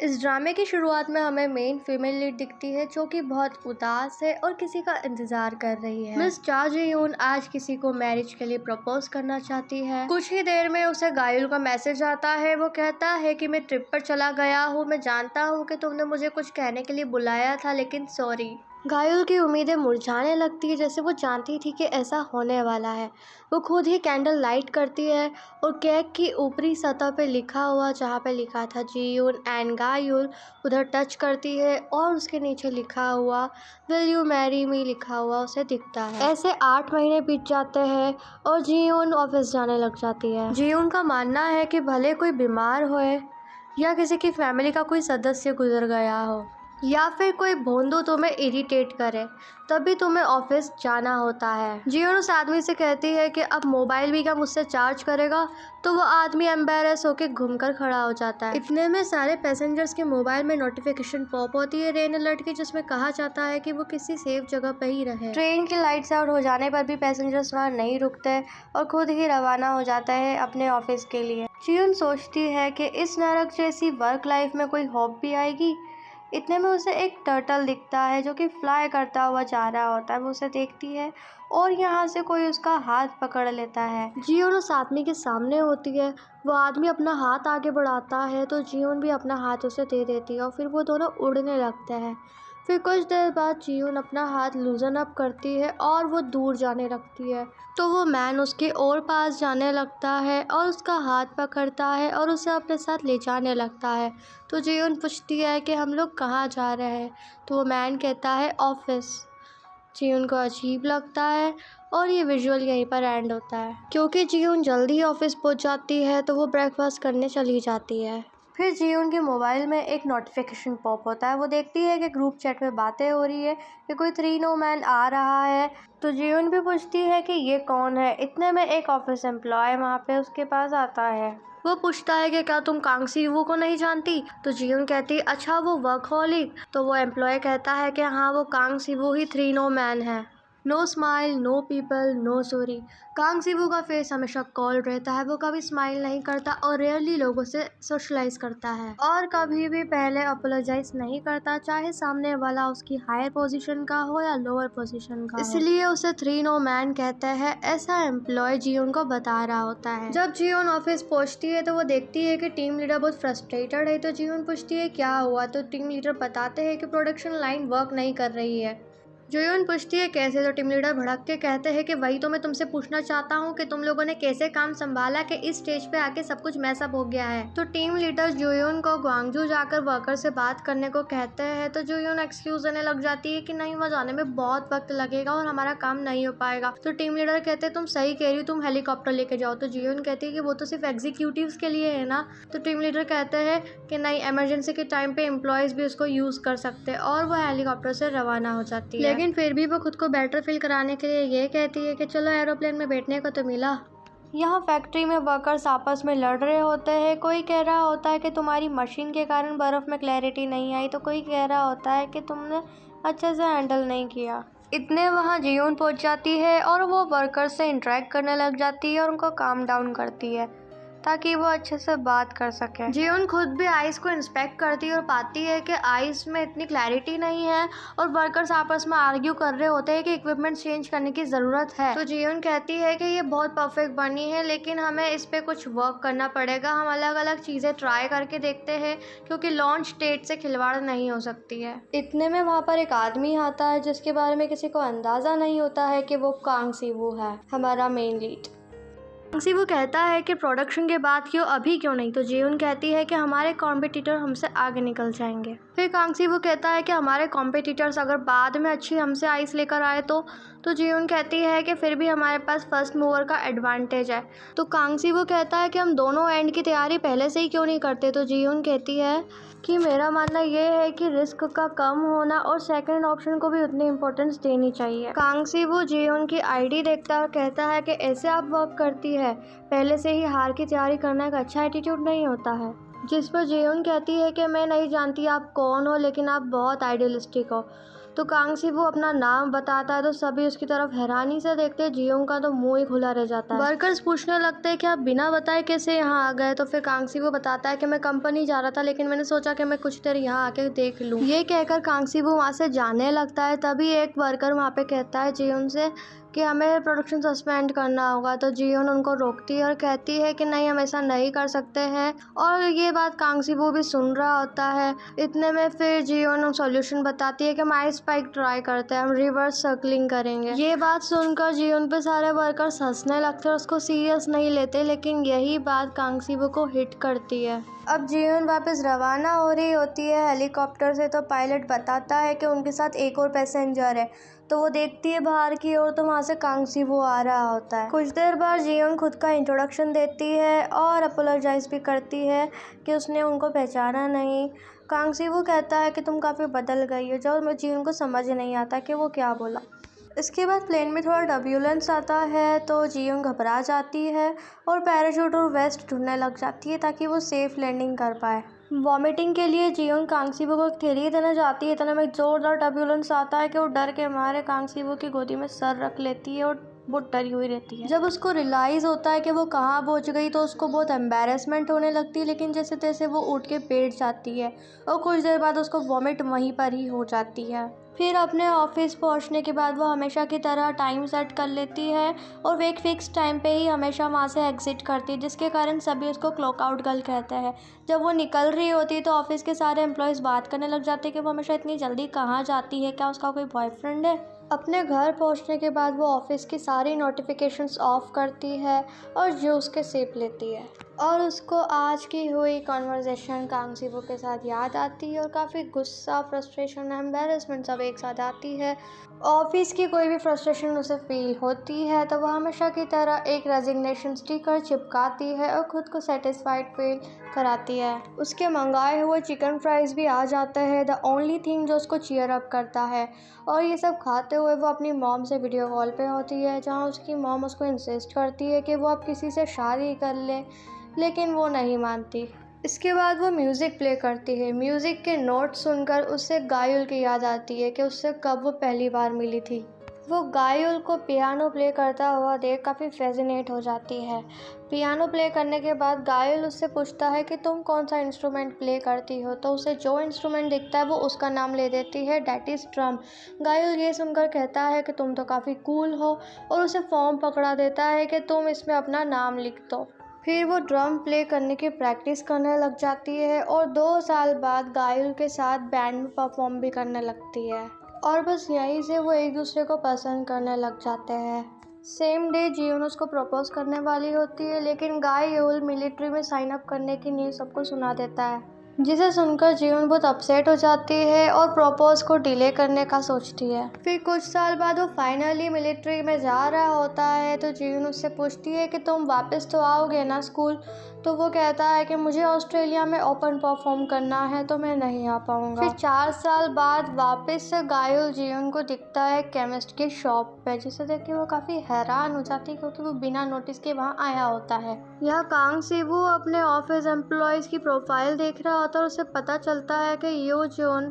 इस ड्रामे की शुरुआत में हमें मेन फीमेल लीड दिखती है जो कि बहुत उदास है और किसी का इंतजार कर रही है। मिस जा जी-यून आज किसी को मैरिज के लिए प्रपोज करना चाहती है। कुछ ही देर में उसे गायुल का मैसेज आता है। वो कहता है कि मैं ट्रिप पर चला गया हूँ, मैं जानता हूँ कि तुमने मुझे कुछ कहने के लिए बुलाया था, लेकिन सॉरी। गायुल की उम्मीदें मुरझाने लगती है, जैसे वो जानती थी कि ऐसा होने वाला है। वो खुद ही कैंडल लाइट करती है और केक की ऊपरी सतह पे लिखा हुआ, जहाँ पे लिखा था जी-यून एंड गायुल, उधर टच करती है और उसके नीचे लिखा हुआ विल यू मैरी मी लिखा हुआ उसे दिखता है। ऐसे 8 महीने बीत जाते हैं और जी-यून ऑफिस जाने लग जाती है। जी-यून का मानना है कि भले कोई बीमार होए या किसी की फैमिली का कोई सदस्य गुजर गया हो या फिर कोई भोंदू तुम्हें इरिटेट करे, तभी तुम्हें ऑफिस जाना होता है। जी-यून उस आदमी से कहती है कि अब मोबाइल भी क्या मुझसे चार्ज करेगा, तो वो आदमी एम्बेरस होकर घूमकर खड़ा हो जाता है। इतने में सारे पैसेंजर्स के मोबाइल में नोटिफिकेशन पॉप होती है रेन अलर्ट की, जिसमें कहा जाता है कि वो किसी सेफ जगह पर ही रहे। ट्रेन की लाइट्स आउट हो जाने पर भी पैसेंजर्स वहाँ नहीं रुकते और खुद ही रवाना हो जाता है अपने ऑफिस के लिए। जी-यून सोचती है कि इस नरक जैसी वर्क लाइफ में कोई होप भी आएगी। इतने में उसे एक टर्टल दिखता है जो कि फ्लाई करता हुआ जा रहा होता है। वो उसे देखती है और यहाँ से कोई उसका हाथ पकड़ लेता है। जी-यून उस आदमी के सामने होती है। वो आदमी अपना हाथ आगे बढ़ाता है तो जी-यून भी अपना हाथ उसे दे देती है और फिर वो दोनों उड़ने लगते हैं। फिर कुछ देर बाद जी-यून अपना हाथ लूजन अप करती है और वो दूर जाने लगती है, तो वो मैन उसके और पास जाने लगता है और उसका हाथ पकड़ता है और उसे अपने साथ ले जाने लगता है। तो जी-यून पूछती है कि हम लोग कहाँ जा रहे हैं, तो वो मैन कहता है ऑफिस। जी-यून को अजीब लगता है और ये विजुअल यहीं पर एंड होता है। क्योंकि जी-यून जल्दी ऑफिस पहुंच जाती है तो वो ब्रेकफास्ट करने चली जाती है। फिर जी-यून के मोबाइल में एक नोटिफिकेशन पॉप होता है। वो देखती है कि ग्रुप चैट में बातें हो रही है कि कोई 3 नो मैन आ रहा है। तो जी-यून भी पूछती है कि ये कौन है। इतने में एक ऑफिस एम्प्लॉय वहाँ पे उसके पास आता है। वो पूछता है कि क्या तुम कांग सी-वू को नहीं जानती। तो जी-यून कहती है अच्छा वो वर्कहॉलिक। तो वो एम्प्लॉय कहता है कि हाँ वो कांग सी-वू ही 3 नो मैन है। No smile, no people, no sorry. Kang Si-woo का फेस हमेशा कॉल्ड रहता है। वो कभी स्माइल नहीं करता और रेयरली लोगों से सोशलाइज करता है और कभी भी पहले अपोलोजाइज नहीं करता, चाहे सामने वाला उसकी हायर पोजीशन का हो या लोअर पोजीशन का हो। इसलिए उसे 3 नो मैन कहते हैं, ऐसा एम्प्लॉय जी-यून को बता रहा होता है। जब जी-यून ऑफिस पहुंचती है तो वो देखती है कि टीम लीडर बहुत फ्रस्ट्रेटेड है। तो जी-यून पूछती है क्या हुआ, तो टीम लीडर बताते हैं कि प्रोडक्शन लाइन वर्क नहीं कर रही है। जी-यून पूछती है कैसे, तो टीम लीडर भड़क के कहते हैं कि वही तो मैं तुमसे पूछना चाहता हूँ कि तुम लोगों ने कैसे काम संभाला कि इस स्टेज पे आके सब कुछ मैसअप हो गया है। तो टीम लीडर जी-यून को ग्वांगजू जाकर वर्कर से बात करने को कहते हैं। तो जी-यून एक्सक्यूज देने लग जाती है कि नहीं, वहाँ जाने में बहुत वक्त लगेगा और हमारा काम नहीं हो पाएगा। तो टीम लीडर कहते हैं तुम सही कह रही हो, तुम हेलीकॉप्टर लेके जाओ। तो जी-यून कहती है कि वो तो सिर्फ एग्जीक्यूटिव्स के लिए है ना। तो टीम लीडर कहते हैं कि नहीं, इमरजेंसी के टाइम पे एम्प्लॉयज भी उसको यूज कर सकते हैं और वो हेलीकॉप्टर से रवाना हो जाती है। लेकिन फिर भी वो खुद को बेटर फील कराने के लिए ये कहती है कि चलो एरोप्लेन में बैठने को तो मिला। यहाँ फैक्ट्री में वर्कर्स आपस में लड़ रहे होते हैं। कोई कह रहा होता है कि तुम्हारी मशीन के कारण बर्फ में क्लैरिटी नहीं आई, तो कोई कह रहा होता है कि तुमने अच्छे से हैंडल नहीं किया। इतने वहाँ जी-यून पहुँच जाती है और वो वर्कर्स से इंटरेक्ट करने लग जाती है और उनको काम डाउन करती है ताकि वो अच्छे से बात कर सके। जी-यून खुद भी आइस को इंस्पेक्ट करती है और पाती है कि आइस में इतनी क्लैरिटी नहीं है और वर्कर्स आपस में आर्ग्यू कर रहे होते हैं कि इक्विपमेंट चेंज करने की ज़रूरत है। तो जी-यून कहती है कि ये बहुत परफेक्ट बनी है, लेकिन हमें इस पे कुछ वर्क करना पड़ेगा। हम अलग अलग चीज़ें ट्राई करके देखते हैं क्योंकि लॉन्च डेट से खिलवाड़ नहीं हो सकती है। इतने में वहाँ पर एक आदमी आता है जिसके बारे में किसी को अंदाज़ा नहीं होता है कि वो कांग सी-वू है, हमारा मेन लीड। वो कहता है कि प्रोडक्शन के बाद क्यों, अभी क्यों नहीं। तो जी-यून कहती है कि हमारे कॉम्पिटिटर हमसे आगे निकल जाएंगे। फिर कांग-सी-वू कहता है कि हमारे कॉम्पिटिटर्स अगर बाद में अच्छी हमसे आइस लेकर आए तो जी-यून कहती है कि फिर भी हमारे पास फर्स्ट मूवर का एडवांटेज है। तो कांग-सी-वू कहता है कि हम दोनों एंड की तैयारी पहले से ही क्यों नहीं करते। तो जी-यून कहती है कि मेरा मानना ये है कि रिस्क का कम होना और सेकंड ऑप्शन को भी उतनी इम्पोर्टेंस देनी चाहिए। कांग-सी-वू जी-यून की आईडी देखता है और कहता है कि ऐसे आप वर्क करती है, पहले से ही हार की तैयारी करना एक अच्छा एटीट्यूड नहीं होता है। जिस पर जी-यून कहती है कि मैं नहीं जानती आप कौन हो, लेकिन आप बहुत आइडियलिस्टिक हो। तो कांग सीवू अपना नाम बताता है तो सभी उसकी तरफ हैरानी से देखते हैं। जियोंग का तो मुंह ही खुला रह जाता है। वर्कर्स पूछने लगते हैं कि आप बिना बताए कैसे यहाँ आ गए। तो फिर कांग सीवू बताता है कि मैं कंपनी जा रहा था, लेकिन मैंने सोचा कि मैं कुछ देर यहाँ आके देख लूँ। ये कहकर कांग सीवू वहाँ से जाने लगता है। तभी एक वर्कर वहाँ पे कहता है जियोन से कि हमें प्रोडक्शन सस्पेंड करना होगा। तो जियोन उनको रोकती है और कहती है कि नहीं, हम ऐसा नहीं कर सकते हैं। और ये बात कांग सीवू भी सुन रहा होता है। इतने में फिर जियोन सॉल्यूशन बताती है कि हम आइस स्पाइक ट्राई करते हैं, हम रिवर्स सर्कलिंग करेंगे। ये बात सुनकर जियोन पे सारे वर्कर्स हंसने लगते हैं, उसको सीरियस नहीं लेते। लेकिन यही बात कांग सीवू को हिट करती है। अब जियोन वापस रवाना हो रही होती है हेलीकॉप्टर से। तो पायलट बताता है कि उनके साथ एक और पैसेंजर है। तो वो देखती है बाहर की ओर, तो वहाँ से कांग सीवू आ रहा होता है। कुछ देर बाद जियोन खुद का इंट्रोडक्शन देती है और अपोलोजाइज भी करती है कि उसने उनको पहचाना नहीं। कांग सीवू कहता है कि तुम काफ़ी बदल गई हो। जब जियोन को समझ नहीं आता कि वो क्या बोला। इसके बाद प्लेन में थोड़ा टर्ब्यूलेंस आता है तो जियोंग घबरा जाती है और पैराशूट और वेस्ट ढूंढने लग जाती है ताकि वो सेफ लैंडिंग कर पाए। वॉमिटिंग के लिए जियोंग कांग सीवू को एक थैली देने जाती है। इतने में जोरदार टर्ब्यूलेंस आता है कि वो डर के मारे कांग सीवू की गोदी में सर रख लेती है और वो डरी हुई रहती है। जब उसको रियलाइज़ होता है कि वो कहाँ पहुँच गई तो उसको बहुत एम्बैरेसमेंट होने लगती है। लेकिन जैसे तैसे वो उठ के बैठ जाती है और कुछ देर बाद उसको वॉमिट वहीं पर ही हो जाती है। फिर अपने ऑफिस पहुंचने के बाद वो हमेशा की तरह टाइम सेट कर लेती है और वो एक फ़िक्स टाइम पे ही हमेशा वहाँ से एग्ज़िट करती है, जिसके कारण सभी उसको क्लॉक आउट गर्ल कहते हैं। जब वो निकल रही होती है तो ऑफिस के सारे एम्प्लॉयज़ बात करने लग जाते हैं कि वो हमेशा इतनी जल्दी कहाँ जाती है, क्या उसका कोई बॉयफ्रेंड है। अपने घर पहुंचने के बाद वो ऑफिस की सारी नोटिफिकेशंस ऑफ करती है और जूस के सिप लेती है। और उसको आज की हुई कॉन्वर्जेसन कांग सीवू के साथ याद आती है और काफ़ी गुस्सा, फ्रस्ट्रेशन, एम्बैरेसमेंट सब एक साथ आती है। ऑफिस की कोई भी फ्रस्ट्रेशन उसे फील होती है तो वह हमेशा की तरह एक रेजिग्नेशन स्टिकर चिपकाती है और ख़ुद को सेटिस्फाइड फील कराती है। उसके मंगाए हुए चिकन फ्राइज़ भी आ जाते हैं, द ओनली थिंग जो उसको चीयर अप करता है। और ये सब खाते हुए वो अपनी मॉम से वीडियो कॉल पे होती है, जहाँ उसकी मॉम उसको इंसिस्ट करती है कि वो अब किसी से शादी कर ले, लेकिन वो नहीं मानती। इसके बाद वो म्यूज़िक प्ले करती है। म्यूज़िक के नोट सुनकर उससे गायुल की याद आती है कि उससे कब वो पहली बार मिली थी। वो गायुल को पियानो प्ले करता हुआ देख काफ़ी फैसिनेट हो जाती है। पियानो प्ले करने के बाद गायुल उससे पूछता है कि तुम कौन सा इंस्ट्रूमेंट प्ले करती हो। तो उसे जो इंस्ट्रूमेंट दिखता है वो उसका नाम ले देती है, डैट इज़ ड्रम। गायुल ये सुनकर कहता है कि तुम तो काफ़ी कूल हो और उसे फॉर्म पकड़ा देता है कि तुम इसमें अपना नाम लिख दो। फिर वो ड्रम प्ले करने की प्रैक्टिस करने लग जाती है और 2 साल बाद गायुल के साथ बैंड में परफॉर्म भी करने लगती है। और बस यहीं से वो एक दूसरे को पसंद करने लग जाते हैं। सेम डे जियोन उसको प्रपोज करने वाली होती है, लेकिन गायुल मिलिट्री में साइन अप करने की न्यूज़ सबको सुना देता है, जिसे सुनकर जियोन बहुत अपसेट हो जाती है और प्रपोज को डिले करने का सोचती है। फिर कुछ साल बाद वो फाइनली मिलिट्री में जा रहा होता है तो जियोन उससे पूछती है कि तुम वापस तो आओगे ना स्कूल। तो वो कहता है कि मुझे ऑस्ट्रेलिया में ओपन परफॉर्म करना है तो मैं नहीं आ पाऊँगा। फिर 4 साल बाद वापस से गायुल जियोन को दिखता है केमिस्ट की शॉप पे, जिसे देख के वो काफ़ी हैरान हो जाती है क्योंकि वो बिना नोटिस के वहाँ आया होता है। यह कांग सीवू अपने ऑफिस एम्प्लॉयज़ की प्रोफाइल देख रहा होता है और उसे पता चलता है कि यो जोन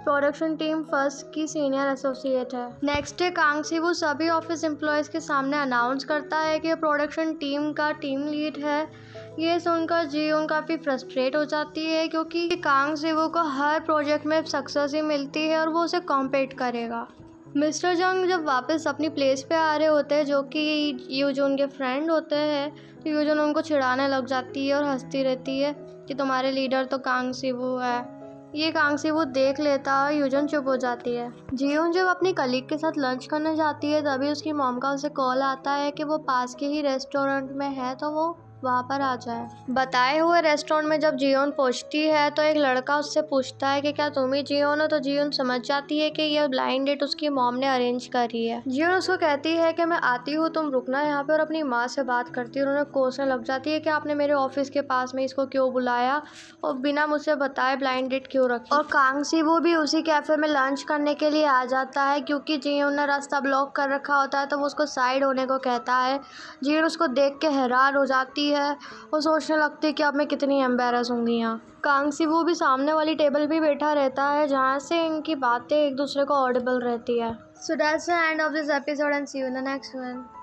प्रोडक्शन टीम फर्स्ट की सीनियर एसोसिएट है। नेक्स्ट डे कांग सीवू सभी ऑफिस एम्प्लॉयज़ के सामने अनाउंस करता है कि प्रोडक्शन टीम का टीम लीड है। ये सुनकर जियोन काफ़ी फ्रस्ट्रेट हो जाती है क्योंकि कांग सीवू को हर प्रोजेक्ट में सक्सेस ही मिलती है और वो उसे कॉम्पीट करेगा। मिस्टर जंग जब वापस अपनी प्लेस पे आ रहे होते हैं, जो कि यूजोन के फ्रेंड होते हैं, तो यूजोन उनको चिढ़ाने लग जाती है और हंसती रहती है कि तुम्हारे लीडर तो कांग सीवू है। ये कांग सीवू देख लेता है, यूजोन चुप हो जाती है। जियोन जब अपनी कलीग के साथ लंच करने जाती है तभी उसकी मॉम का उसे कॉल आता है कि वो पास के ही रेस्टोरेंट में है तो वो वहाँ पर आ जाए। बताए हुए रेस्टोरेंट में जब जियोन पहुँचती है तो एक लड़का उससे पूछता है कि क्या तुम ही जियोन हो। तो जियोन समझ जाती है कि यह ब्लाइंड डेट उसकी मॉम ने अरेंज करी है। जियोन उसको कहती है कि मैं आती हूँ, तुम रुकना यहाँ पे, और अपनी माँ से बात करती है और उन्हें कोसने लग जाती है कि आपने मेरे ऑफिस के पास में इसको क्यों बुलाया और बिना मुझसे बताए ब्लाइंड डेट क्यों रखी। और कांग सीवू भी उसी कैफे में लंच करने के लिए आ जाता है क्योंकि जियोन ने रास्ता ब्लॉक कर रखा होता है तो वो उसको साइड होने को कहता है। जियोन उसको देख के हैरान हो जाती है है और सोचने लगती है कि अब मैं कितनी एम्बेरस होंगी यहाँ। कांग सिवू भी सामने वाली टेबल पे बैठा रहता है जहाँ से इनकी बातें एक दूसरे को ऑडिबल रहती है। So that's the end of this episode and see you in the next one.